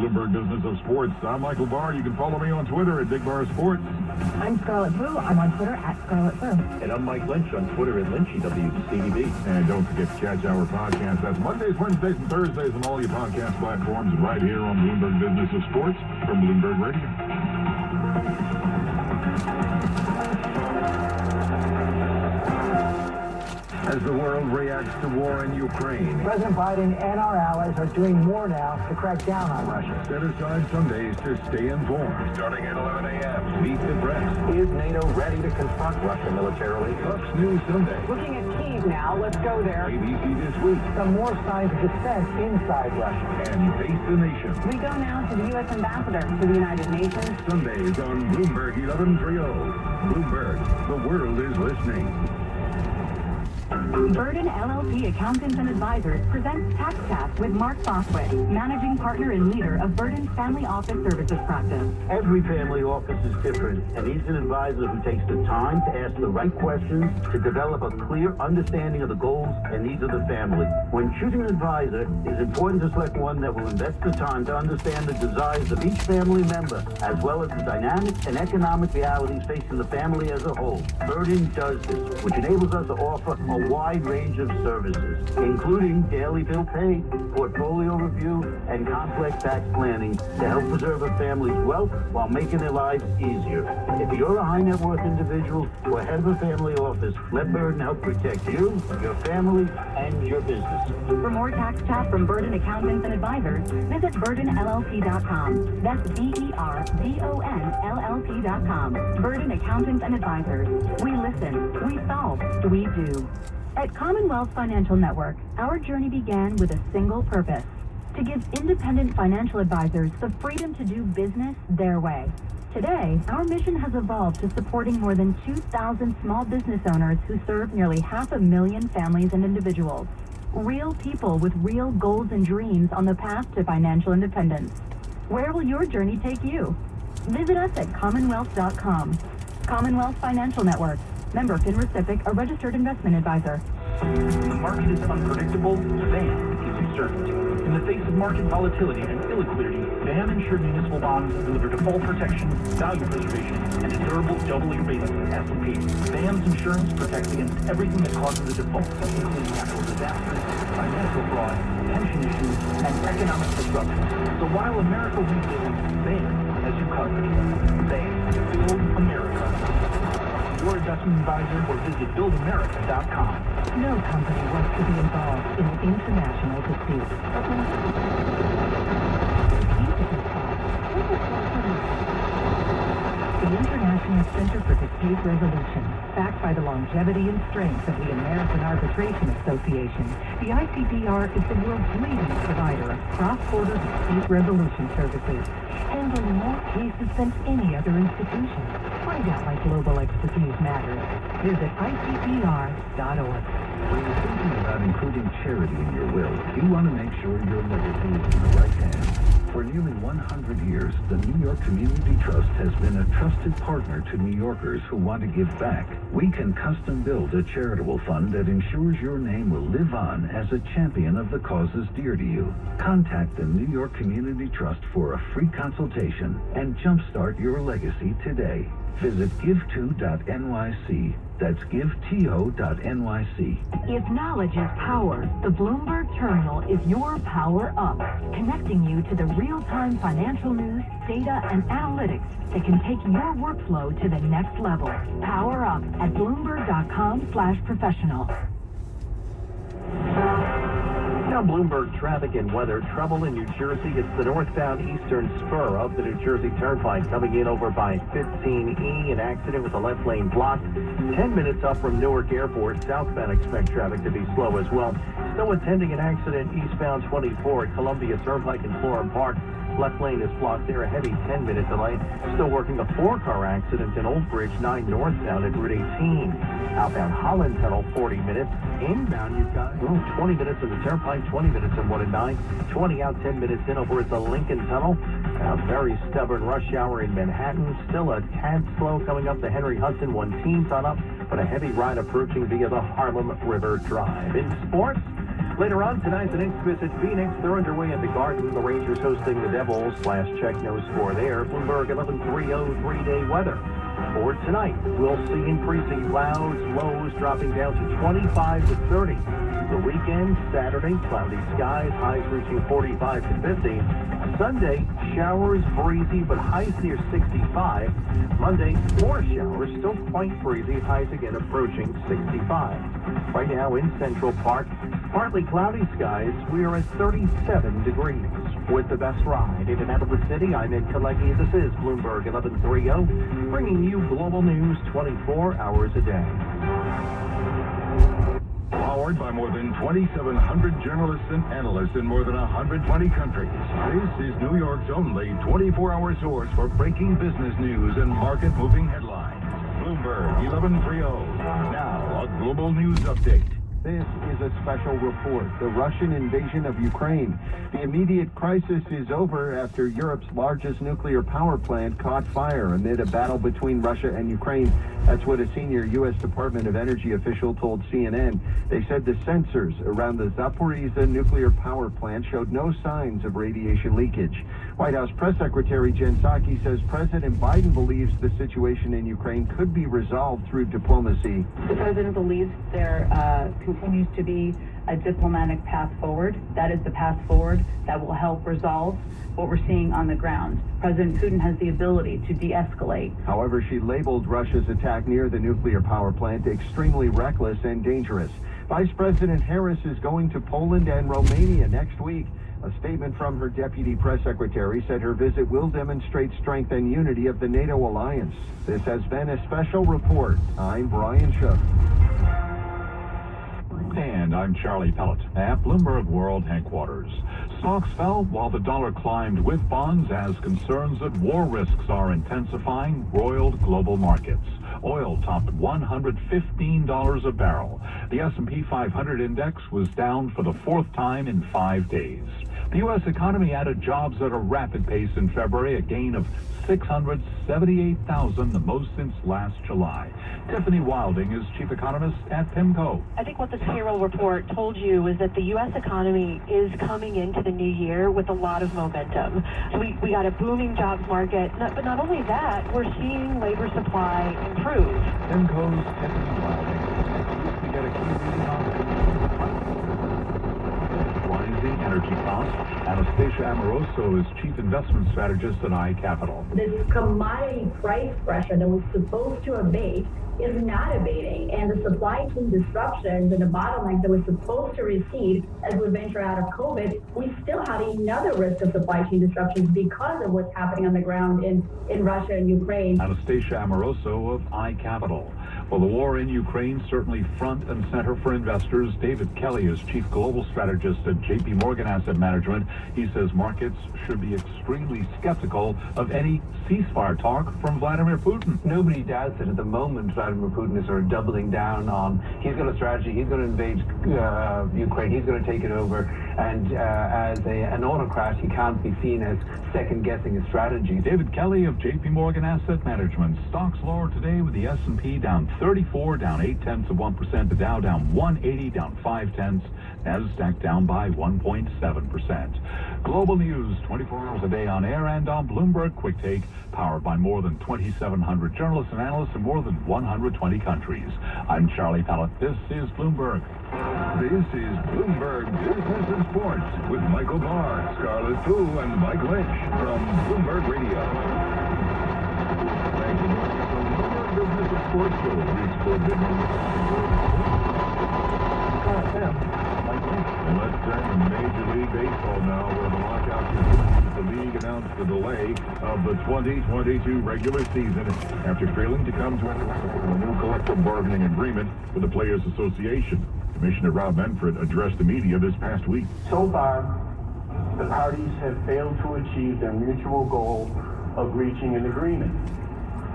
Bloomberg Business of Sports. I'm Michael Barr. You can follow me on Twitter at Big Bar Sports. I'm Scarlett Blue. I'm on Twitter at Scarlett Blue. And I'm Mike Lynch on Twitter at LynchyWCDB. And don't forget to catch our podcast. That's Mondays, Wednesdays, and Thursdays on all your podcast platforms and right here on Bloomberg Business of Sports from Bloomberg Radio. As the world reacts to war in Ukraine, President Biden and our allies are doing more now to crack down on Russia. set aside some days to stay informed. Starting at 11 a.m., Meet the Press. Is NATO ready to confront Russia militarily? Fox News Sunday. Looking at Kyiv now, let's go there. ABC This Week. Some more signs of dissent inside Russia. And Face the Nation. We go now to the U.S. Ambassador to the United Nations. Sundays on Bloomberg 1130. Bloomberg, the world is listening. Burden LLP Accountants and Advisors presents Tax Chat with Mark Boswick, Managing Partner and Leader of Burden's Family Office Services Practice. Every family office is different and needs an advisor who takes the time to ask the right questions to develop a clear understanding of the goals and needs of the family. When choosing an advisor, it is important to select one that will invest the time to understand the desires of each family member, as well as the dynamic and economic realities facing the family as a whole. Burden does this, which enables us to offer a wide range of services, including daily bill pay, portfolio review, and complex tax planning to help preserve a family's wealth while making their lives easier. If you're a high net worth individual or head of a family office, let Burden help protect you, your family, and your business. For more Tax Chat from Burden Accountants and Advisors, visit burdenllp.com. That's BERDONLLP.com. Burden Accountants and Advisors. We listen, we solve, we do. At Commonwealth Financial Network, our journey began with a single purpose: to give independent financial advisors the freedom to do business their way. Today, our mission has evolved to supporting more than 2,000 small business owners who serve nearly 500,000 families and individuals. Real people with real goals and dreams on the path to financial independence. Where will your journey take you? Visit us at commonwealth.com. Commonwealth Financial Network. Member FINRA/SIPC, a registered investment advisor. The market is unpredictable. BAM gives you certainty. In the face of market volatility and illiquidity, BAM insured municipal bonds deliver default protection, value preservation, and a durable AA rating from S&P. BAM's insurance protects against everything that causes a default, including natural disasters, financial fraud, pension issues, and economic disruption. So while America rebuilds, BAM has you covered. BAM, Build America. Your investment advisor or visit buildamerica.com. No company wants to be involved in an international dispute. The International Center for Dispute Resolution, backed by the longevity and strength of the American Arbitration Association, the ICDR is the world's leading provider of cross-border dispute resolution services, handling more cases than any other institution. Find out why global expertise matters. Visit ICDR.org. When you're thinking about including charity in your will, you want to make sure your legacy is in the right hands. For nearly 100 years, the New York Community Trust has been a trusted partner to New Yorkers who want to give back. We can custom build a charitable fund that ensures your name will live on as a champion of the causes dear to you. Contact the New York Community Trust for a free consultation and jumpstart your legacy today. Visit give2.nyc. That's giveto.nyc. If knowledge is power, the Bloomberg Terminal is your power up, connecting you to the real-time financial news, data, and analytics that can take your workflow to the next level. Power up at bloomberg.com/professional. Now Bloomberg traffic and weather. Trouble in New Jersey. It's the northbound eastern spur of the New Jersey Turnpike coming in over by 15E. An accident with the left lane blocked. 10 minutes up from Newark Airport. Southbound expect traffic to be slow as well. Still attending an accident eastbound 24 at Columbia Turnpike in Florham Park. Left lane is blocked there, a heavy 10-minute delay. Still working a 4-car accident in Old Bridge 9 northbound at Route 18. Outbound Holland Tunnel, 40 minutes. Inbound, you've got 20 minutes in the Turnpike, 20 minutes in 1 and 9. 20 out, 10 minutes in over at the Lincoln Tunnel. A very stubborn rush hour in Manhattan. Still a tad slow coming up the Henry Hudson. 1 team's on up, but a heavy ride approaching via the Harlem River Drive. In sports, Later on tonight, the Knicks visit Phoenix. They're underway at the Garden. The Rangers hosting the Devils. Last check, no score there. Bloomberg 11:30 3-day weather. For tonight, we'll see increasing clouds, lows dropping down to 25 to 30. The weekend, Saturday, cloudy skies, highs reaching 45 to 50. Sunday, showers, breezy, but highs near 65. Monday, more showers, still quite breezy, highs again approaching 65. Right now in Central Park, partly cloudy skies, we are at 37 degrees. With the best ride in Annapolis City, I'm Ed Kalecki. This is Bloomberg 11:30, bringing you global news 24 hours a day. Powered by more than 2,700 journalists and analysts in more than 120 countries. This is New York's only 24-hour source for breaking business news and market-moving headlines. Bloomberg 11:30. Now, a global news update. This is a special report. The Russian invasion of Ukraine. The immediate crisis is over after Europe's largest nuclear power plant caught fire amid a battle between Russia and Ukraine. That's what a senior U.S. Department of Energy official told CNN. They said the sensors around the Zaporizhzhia nuclear power plant showed no signs of radiation leakage. White House Press Secretary Jen Psaki says President Biden believes the situation in Ukraine could be resolved through diplomacy. The president believes there continues to be a diplomatic path forward. That is the path forward that will help resolve what we're seeing on the ground. President Putin has the ability to de-escalate. However, she labeled Russia's attack near the nuclear power plant extremely reckless and dangerous. Vice President Harris is going to Poland and Romania next week. A statement from her deputy press secretary said her visit will demonstrate strength and unity of the NATO alliance. This has been a special report. I'm Brian Shook. And I'm Charlie Pellet at Bloomberg World Headquarters. Stocks fell while the dollar climbed with bonds as concerns that war risks are intensifying roiled global markets. Oil topped $115 a barrel. The S&P 500 index was down for the fourth time in 5 days. The U.S. economy added jobs at a rapid pace in February, a gain of 678,000, the most since last July. Tiffany Wilding is chief economist at PIMCO. I think what this payroll report told you is that the U.S. economy is coming into the new year with a lot of momentum. So we got a booming jobs market, but not only that, we're seeing labor supply improve. PIMCO's Tiffany Wilding. We get a key reading on rising energy costs. Anastasia Amoroso is chief investment strategist at iCapital. This commodity price pressure that was supposed to abate is not abating, and the supply chain disruptions and the bottlenecks that we're supposed to recede as we venture out of COVID, we still have another risk of supply chain disruptions because of what's happening on the ground in Russia and Ukraine. Anastasia Amoroso of iCapital. Well, the war in Ukraine certainly front and center for investors. David Kelly is chief global strategist at JP Morgan Asset Management. He says markets should be extremely skeptical of any ceasefire talk from Vladimir Putin. Nobody doubts that at the moment Vladimir Putin is sort of doubling down on, he's got a strategy, he's going to invade Ukraine, he's going to take it over, and as an autocrat, he can't be seen as second-guessing his strategy. David Kelly of JP Morgan Asset Management. Stocks lower today with the S&P down 34, down 0.8%. The Dow down 180, down 0.5. NASDAQ down by 1.7%. Global news 24 hours a day on air and on Bloomberg Quick Take, powered by more than 2,700 journalists and analysts in more than 120 countries. I'm Charlie Pellet. This is Bloomberg. This is Bloomberg Business and Sports with Michael Barr, Scarlett Fu, and Mike Lynch from Bloomberg Radio. Thank you. Bloomberg Business and Sports Let's turn to Major League Baseball now, where the lockout continues. The league announced the delay of the 2022 regular season after failing to come to a new collective bargaining agreement with the Players Association. Commissioner Rob Manfred addressed the media this past week. So far, the parties have failed to achieve their mutual goal of reaching an agreement.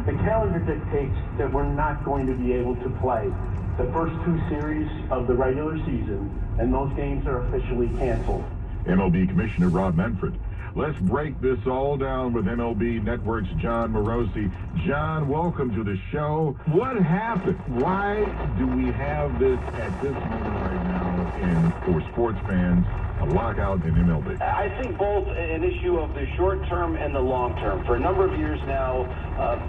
The calendar dictates that we're not going to be able to play the first two series of the regular season, and those games are officially canceled. MLB Commissioner Rob Manfred. Let's break this all down with MLB Network's John Morosi. John, welcome to the show. What happened? Why do we have this at this moment right now? for sports fans, a lockout in MLB? I think both an issue of the short term and the long term. For a number of years now,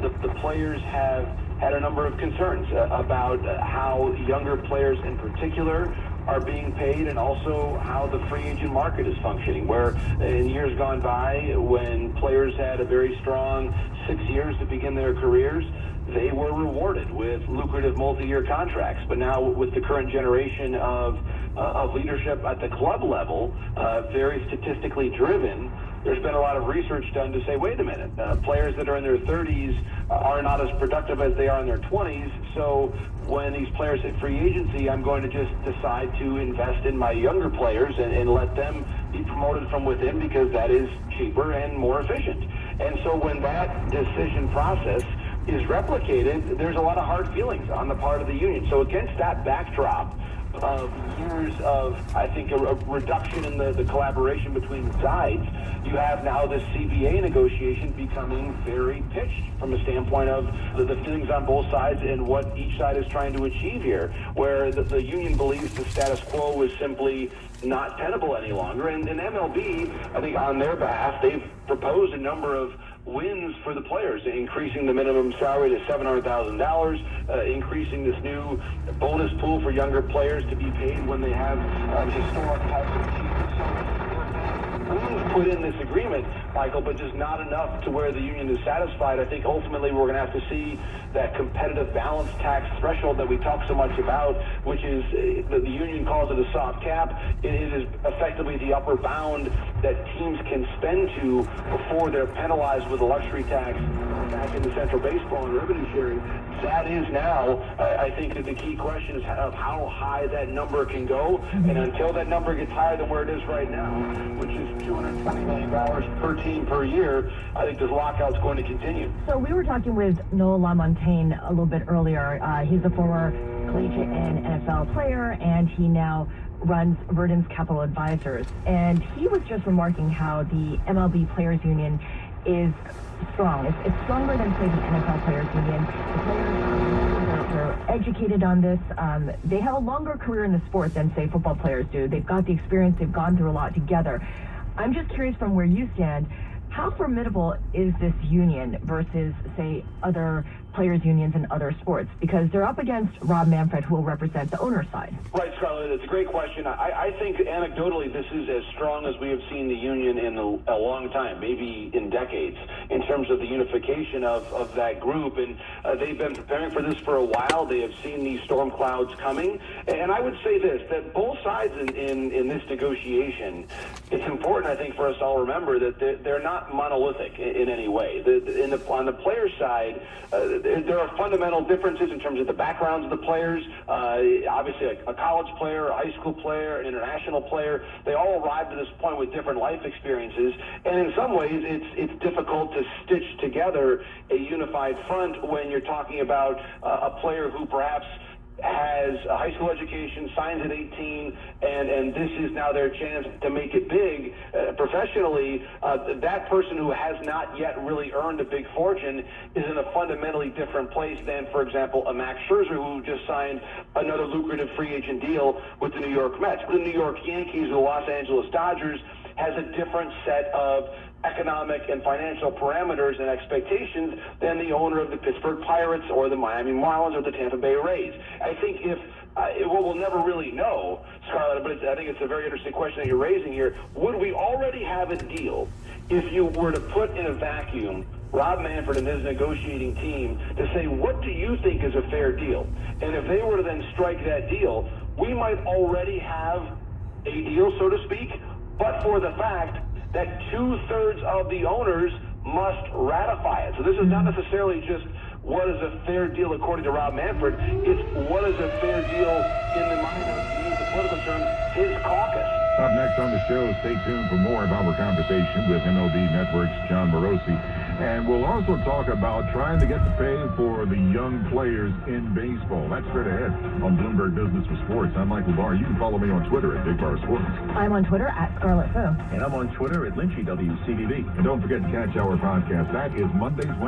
the players have had a number of concerns about how younger players in particular are being paid, and also how the free agent market is functioning, where in years gone by, when players had a very strong 6 years to begin their careers, they were rewarded with lucrative multi-year contracts. But now with the current generation of leadership at the club level, very statistically driven, there's been a lot of research done to say, wait a minute, players that are in their 30s are not as productive as they are in their 20s, so when these players hit free agency, I'm going to just decide to invest in my younger players and let them be promoted from within, because that is cheaper and more efficient. And so when that decision process is replicated, there's a lot of hard feelings on the part of the union. So against that backdrop of years of, I think, a reduction in the collaboration between the sides, you have now this CBA negotiation becoming very pitched from a standpoint of the feelings on both sides and what each side is trying to achieve here, where the union believes the status quo is simply not tenable any longer. And MLB, I think on their behalf, they've proposed a number of wins for the players, increasing the minimum salary to $700,000, increasing this new bonus pool for younger players to be paid when they have historic types of achievements. We've put in this agreement, Michael, but just not enough to where the union is satisfied. I think ultimately we're going to have to see that competitive balance tax threshold that we talk so much about, which is the union calls it a soft cap. It is effectively the upper bound that teams can spend to before they're penalized with a luxury tax back in the Central Baseball and revenue sharing. That is now, I think that the key question is of how high that number can go. And until that number gets higher than where it is right now, which is $220 million per team per year, I think this lockout's going to continue. So we were talking with Noah LaMontagne a little bit earlier. He's a former collegiate and NFL player, and he now runs Verdant's Capital Advisors. And he was just remarking how the MLB Players Union is strong. It's stronger than, say, the NFL Players Union. The players, they're educated on this. They have a longer career in the sport than, say, football players do. They've got the experience. They've gone through a lot together. I'm just curious, from where you stand, how formidable is this union versus, say, other players' unions in other sports? Because they're up against Rob Manfred, who will represent the owner's side. Right, Scarlett. It's a great question. I think anecdotally this is as strong as we have seen the union in a long time, maybe in decades, in terms of the unification of that group. And they've been preparing for this for a while. They have seen these storm clouds coming. And I would say this, that both sides in this negotiation, it's important, I think, for us to all remember that they're not monolithic in any way. On the players' side, there are fundamental differences in terms of the backgrounds of the players. Obviously, a college player, a high school player, an international player, they all arrived at this point with different life experiences. And in some ways, it's difficult to stitch together a unified front when you're talking about a player who perhaps has a high school education, signs at 18, and this is now their chance to make it big professionally. That person who has not yet really earned a big fortune is in a fundamentally different place than, for example, a Max Scherzer, who just signed another lucrative free agent deal with the New York Mets. The New York Yankees, the Los Angeles Dodgers, has a different set of economic and financial parameters and expectations than the owner of the Pittsburgh Pirates or the Miami Marlins or the Tampa Bay Rays. I think we'll never really know, Scarlett, but I think it's a very interesting question that you're raising here. Would we already have a deal if you were to put in a vacuum Rob Manfred and his negotiating team to say, what do you think is a fair deal? And if they were to then strike that deal, we might already have a deal, so to speak, but for the fact that 2/3 of the owners must ratify it. So this is not necessarily just what is a fair deal according to Rob Manfred. It's what is a fair deal in the mind of, to use the political term, his caucus. Up next on the show, stay tuned for more of our conversation with MLB Network's John Morosi. And we'll also talk about trying to get the pay for the young players in baseball. That's straight ahead on Bloomberg Business for Sports. I'm Michael Barr. You can follow me on Twitter at Big Bar Sports. I'm on Twitter at Scarlett Fu. And I'm on Twitter at LynchyWCBB. And don't forget to catch our podcast. That is Mondays, Wednesdays.